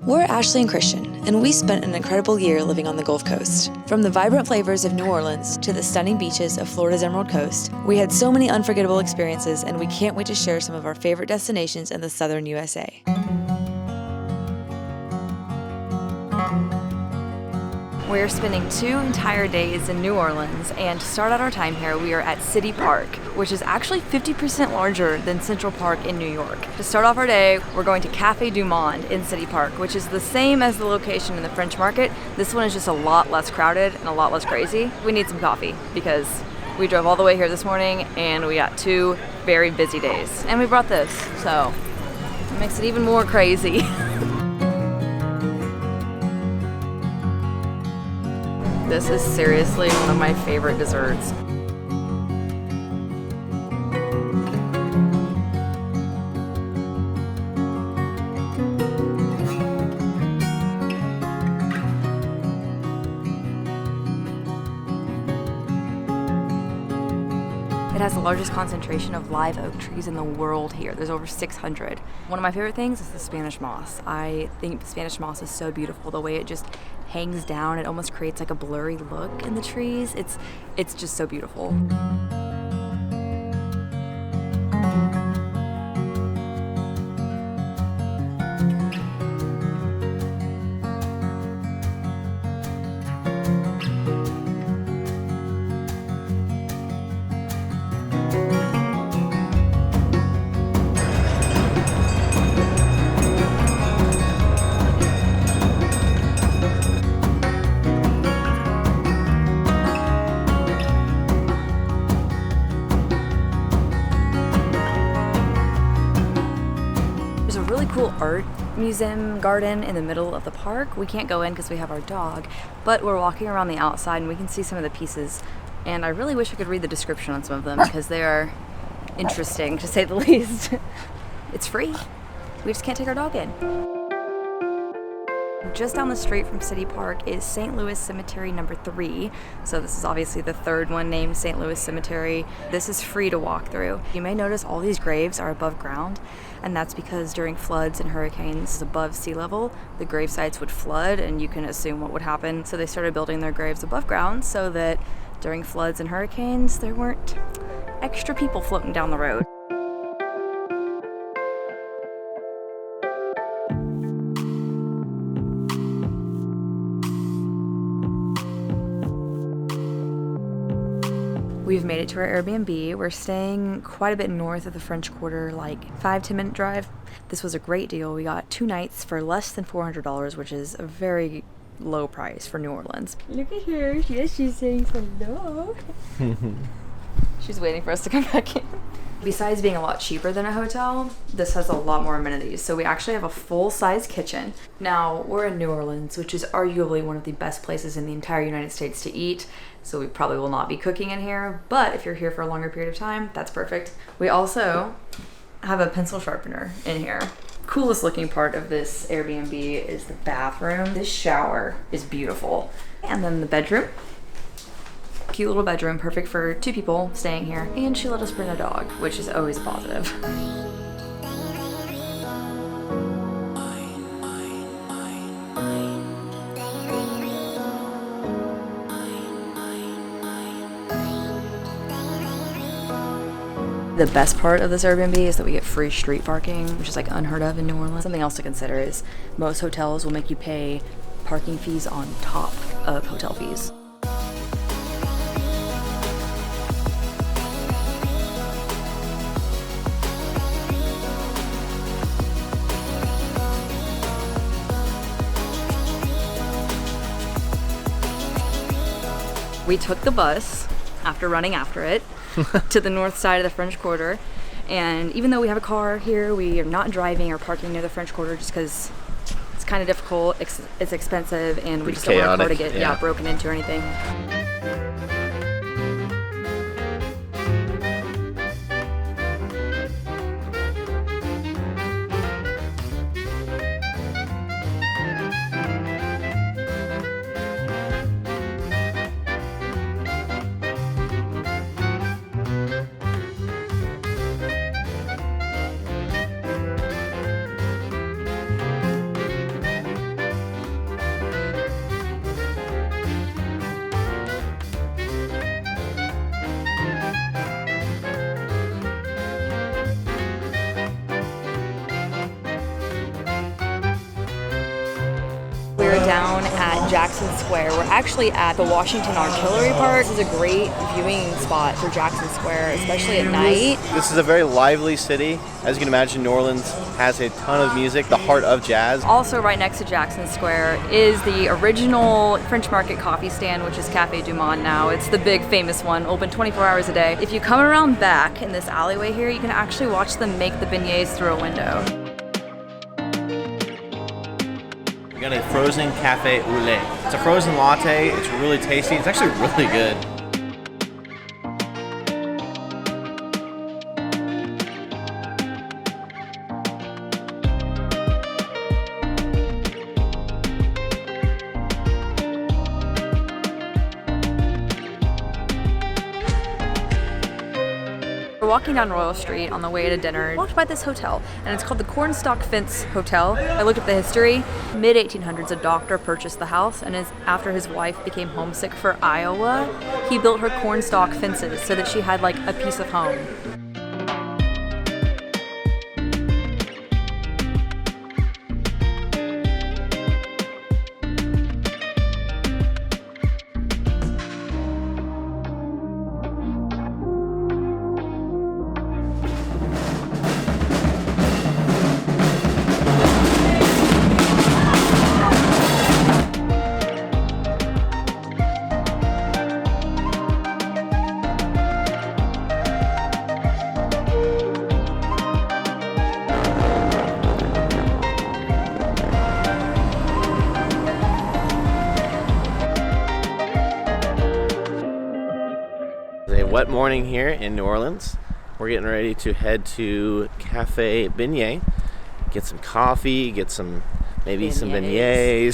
We're Ashley and Christian, and we spent an incredible year living on the Gulf Coast. From the vibrant flavors of New Orleans to the stunning beaches of Florida's Emerald Coast, we had so many unforgettable experiences, and we can't wait to share some of our favorite destinations in the southern USA. We're spending 2 entire days in New Orleans, and to start out our time here, we are at City Park, which is actually 50% larger than Central Park in New York. To start off our day, we're going to Café du Monde in City Park, which is the same as the location in the French Market. This one is just a lot less crowded and a lot less crazy. We need some coffee because we drove all the way here this morning and we got 2 very busy days. And we brought this, so it makes it even more crazy. This is seriously one of my favorite desserts. It has the largest concentration of live oak trees in the world here. There's over 600. One of my favorite things is the Spanish moss. I think Spanish moss is so beautiful. The way it just hangs down, it almost creates like a blurry look in the trees. It's just so beautiful. Cool art museum garden in the middle of the park. We can't go in because we have our dog, but we're walking around the outside and we can see some of the pieces, and I really wish I could read the description on some of them because they are interesting to say the least. It's free. We just can't take our dog in. Just down the street from City Park is St. Louis Cemetery number 3. So this is obviously the 3rd one named St. Louis Cemetery. This is free to walk through. You may notice all these graves are above ground, and that's because during floods and hurricanes above sea level, the grave sites would flood and you can assume what would happen. So they started building their graves above ground so that during floods and hurricanes, there weren't extra people floating down the road. We've made it to our Airbnb. We're staying quite a bit north of the French Quarter, like 5-10 minute drive. This was a great deal. We got 2 nights for less than $400, which is a very low price for New Orleans. Look at her. Yes, she's saying hello. She's waiting for us to come back in. Besides being a lot cheaper than a hotel, this has a lot more amenities. So we actually have a full-size kitchen. Now, we're in New Orleans, which is arguably one of the best places in the entire United States to eat. So we probably will not be cooking in here, but if you're here for a longer period of time, that's perfect. We also have a pencil sharpener in here. Coolest looking part of this Airbnb is the bathroom. This shower is beautiful. And then the bedroom. Cute little bedroom, perfect for 2 people staying here. And she let us bring a dog, which is always a positive. The best part of this Airbnb is that we get free street parking, which is like unheard of in New Orleans. Something else to consider is most hotels will make you pay parking fees on top of hotel fees. We took the bus after running after it to the north side of the French Quarter, and even though we have a car here, we are not driving or parking near the French Quarter just because it's kind of difficult, it's expensive, and we just don't want our car to get broken into or anything. We're down at Jackson Square. We're actually at the Washington Artillery Park. This is a great viewing spot for Jackson Square, especially at night. This is a very lively city. As you can imagine, New Orleans has a ton of music, the heart of jazz. Also right next to Jackson Square is the original French Market coffee stand, which is Cafe Du Monde now. It's the big famous one, open 24 hours a day. If you come around back in this alleyway here, you can actually watch them make the beignets through a window. We got a frozen cafe au lait. It's a frozen latte. It's really tasty. It's actually really good. We're walking down Royal Street on the way to dinner. Walked by this hotel, and it's called the Cornstalk Fence Hotel. I looked at the history. Mid-1800s, a doctor purchased the house, and after his wife became homesick for Iowa, he built her cornstalk fences so that she had like a piece of home. A wet morning here in New Orleans. We're getting ready to head to Cafe Beignet, get some coffee, get some some beignets.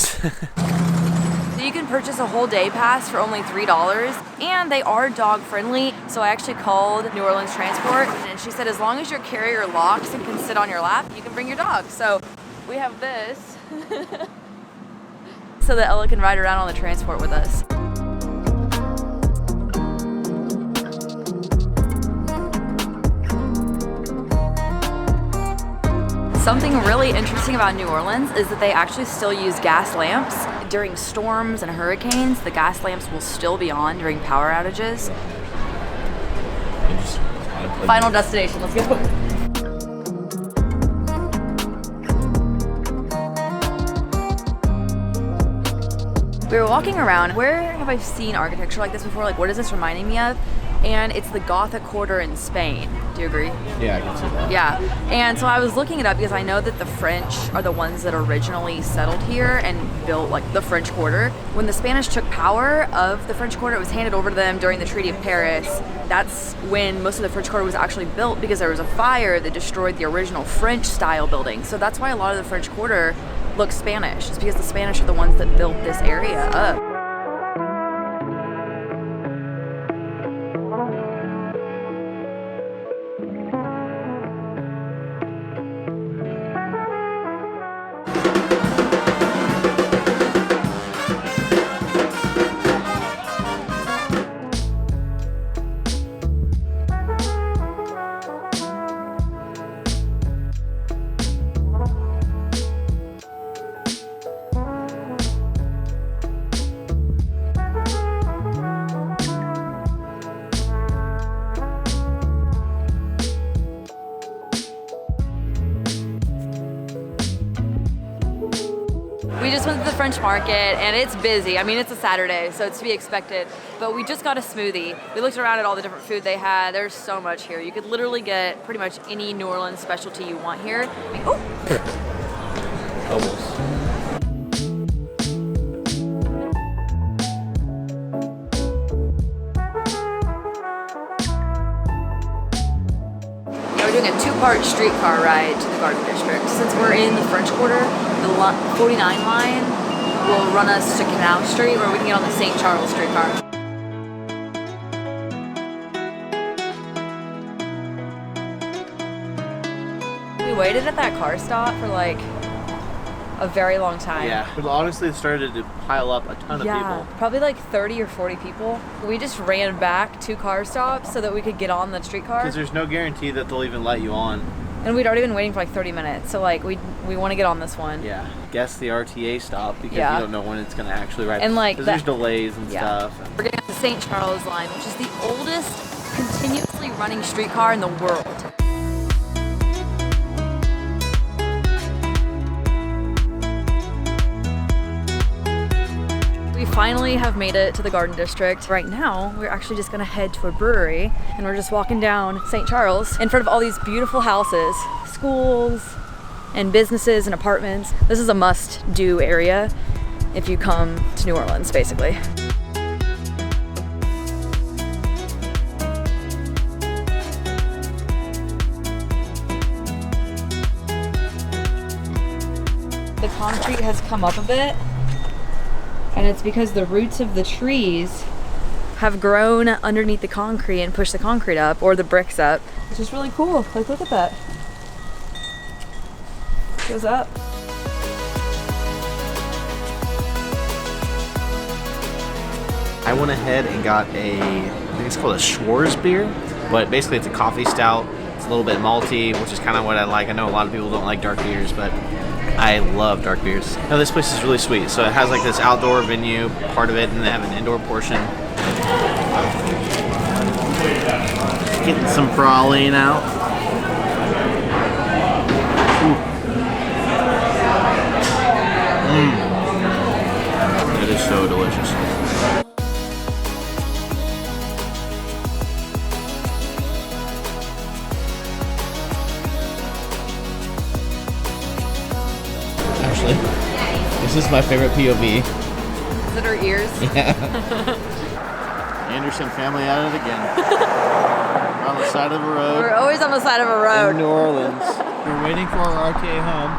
So you can purchase a whole day pass for only $3, and they are dog friendly. So I actually called New Orleans Transport, and she said as long as your carrier locks and can sit on your lap, you can bring your dog. So we have this so that Ella can ride around on the transport with us. Something really interesting about New Orleans is that they actually still use gas lamps. During storms and hurricanes, the gas lamps will still be on during power outages. Final destination, let's go. We were walking around. Where have I seen architecture like this before? Like, what is this reminding me of? And it's the Gothic Quarter in Spain. Do you agree? Yeah, I can see that. Yeah, and so I was looking it up because I know that the French are the ones that originally settled here and built like the French Quarter. When the Spanish took power of the French Quarter, it was handed over to them during the Treaty of Paris. That's when most of the French Quarter was actually built because there was a fire that destroyed the original French style building. So that's why a lot of the French Quarter looks Spanish. It's because the Spanish are the ones that built this area up. We just went to the French Market and it's busy. I mean, it's a Saturday, so it's to be expected. But we just got a smoothie. We looked around at all the different food they had. There's so much here. You could literally get pretty much any New Orleans specialty you want here. I mean, oh! Almost. We're doing a two-part streetcar ride to the Garden District. Since we're in the French Quarter, the 49 line will run us to Canal Street where we can get on the St. Charles streetcar. We waited at that car stop for like a very long time. Yeah, but honestly it started to pile up a ton of people. Probably like 30 or 40 people. We just ran back 2 car stops so that we could get on the streetcar. Because there's no guarantee that they'll even let you on. And we'd already been waiting for like 30 minutes, so like we want to get on this one. Yeah. Guess the RTA stop because Yeah. you don't know when it's gonna actually arrive. And like 'cause there's delays and stuff. We're getting on the St. Charles line, which is the oldest continuously running streetcar in the world. We finally have made it to the Garden District. Right now, we're actually just gonna head to a brewery, and we're just walking down St. Charles in front of all these beautiful houses, schools, and businesses and apartments. This is a must-do area if you come to New Orleans, basically. The concrete has come up a bit, and it's because the roots of the trees have grown underneath the concrete and pushed the concrete up, or the bricks up, which is really cool. Like, look at that. It goes up. I went ahead and got I think it's called a Schwarz beer, but basically it's a coffee stout. It's a little bit malty, which is kind of what I like. I know a lot of people don't like dark beers, but I love dark beers. Now this place is really sweet. So it has like this outdoor venue part of it, and they have an indoor portion. Getting some praline out. It is so delicious. Actually, this is my favorite POV. Is it our ears? Yeah. Anderson family at it again. We're on the side of a road. We're always on the side of a In road. New Orleans. We're waiting for our RTA home,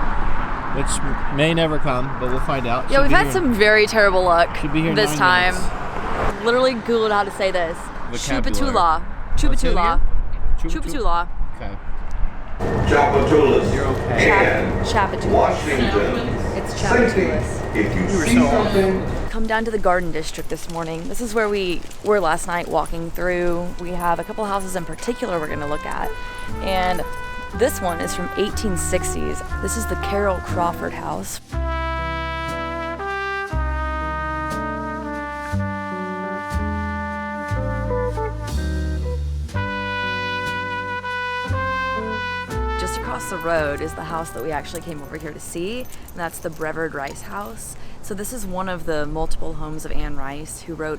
which may never come, but we'll find out. Yeah, we've had some very terrible luck Should be here in this 9 time. minutes. Literally Googled how to say this. Vocabulary. Chupatula. Chupatula. Chupatula. Okay. Chapatulas You're okay. and Chapatulas. Washington. It's Same thing. Chapatulas. If you were see so something, Come down to the Garden District this morning. This is where we were last night walking through. We have a couple houses in particular we're going to look at. And this one is from 1860s. This is the Carol Crawford house. Just across the road is the house that we actually came over here to see, and that's the Brevard Rice house. So this is one of the multiple homes of Anne Rice, who wrote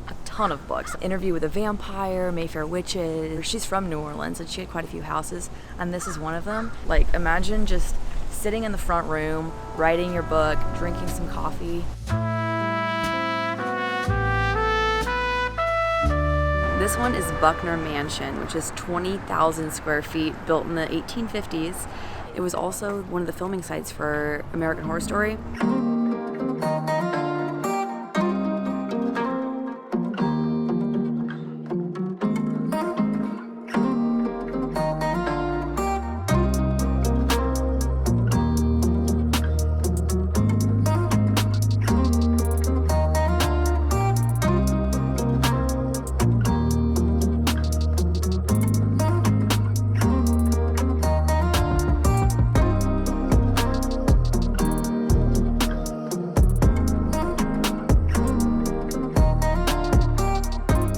a ton of books. Interview with a Vampire, Mayfair Witches. She's from New Orleans and she had quite a few houses, and this is one of them. Like, imagine just sitting in the front room, writing your book, drinking some coffee. This one is Buckner Mansion, which is 20,000 square feet, built in the 1850s. It was also one of the filming sites for American Horror Story.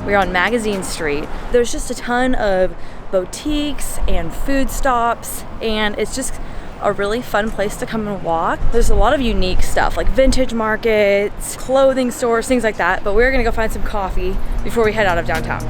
We're on Magazine Street. There's just a ton of boutiques and food stops, and it's just a really fun place to come and walk. There's a lot of unique stuff, like vintage markets, clothing stores, things like that, but we're gonna go find some coffee before we head out of downtown.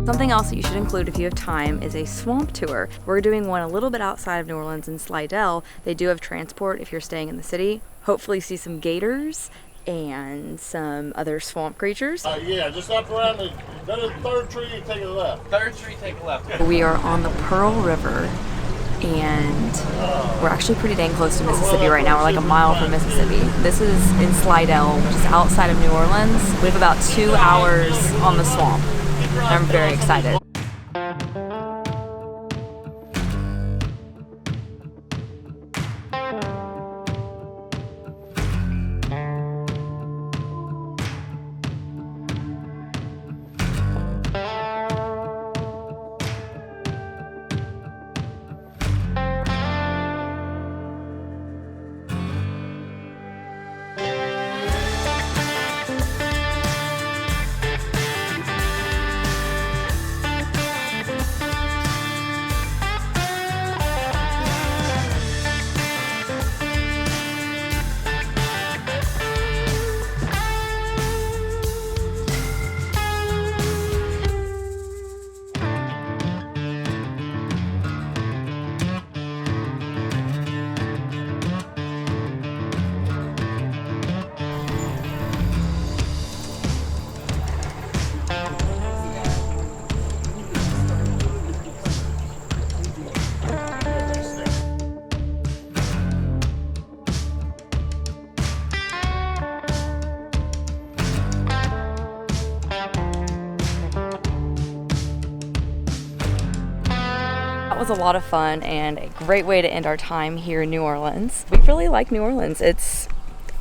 Something else that you should include if you have time is a swamp tour. We're doing one a little bit outside of New Orleans in Slidell. They do have transport if you're staying in the city. Hopefully see some gators and some other swamp creatures. Yeah, just up around the third tree, you take a left. Third Street, take a left. We are on the Pearl River, and we're actually pretty dang close to Mississippi right now. We're like a mile from Mississippi. This is in Slidell, which is outside of New Orleans. We have about 2 hours on the swamp. I'm very excited. was a lot of fun and a great way to end our time here in New Orleans. We really like New Orleans. It's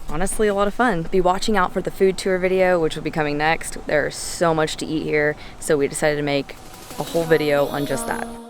honestly a lot of fun. Be watching out for the food tour video, which will be coming next. There's so much to eat here, so we decided to make a whole video on just that.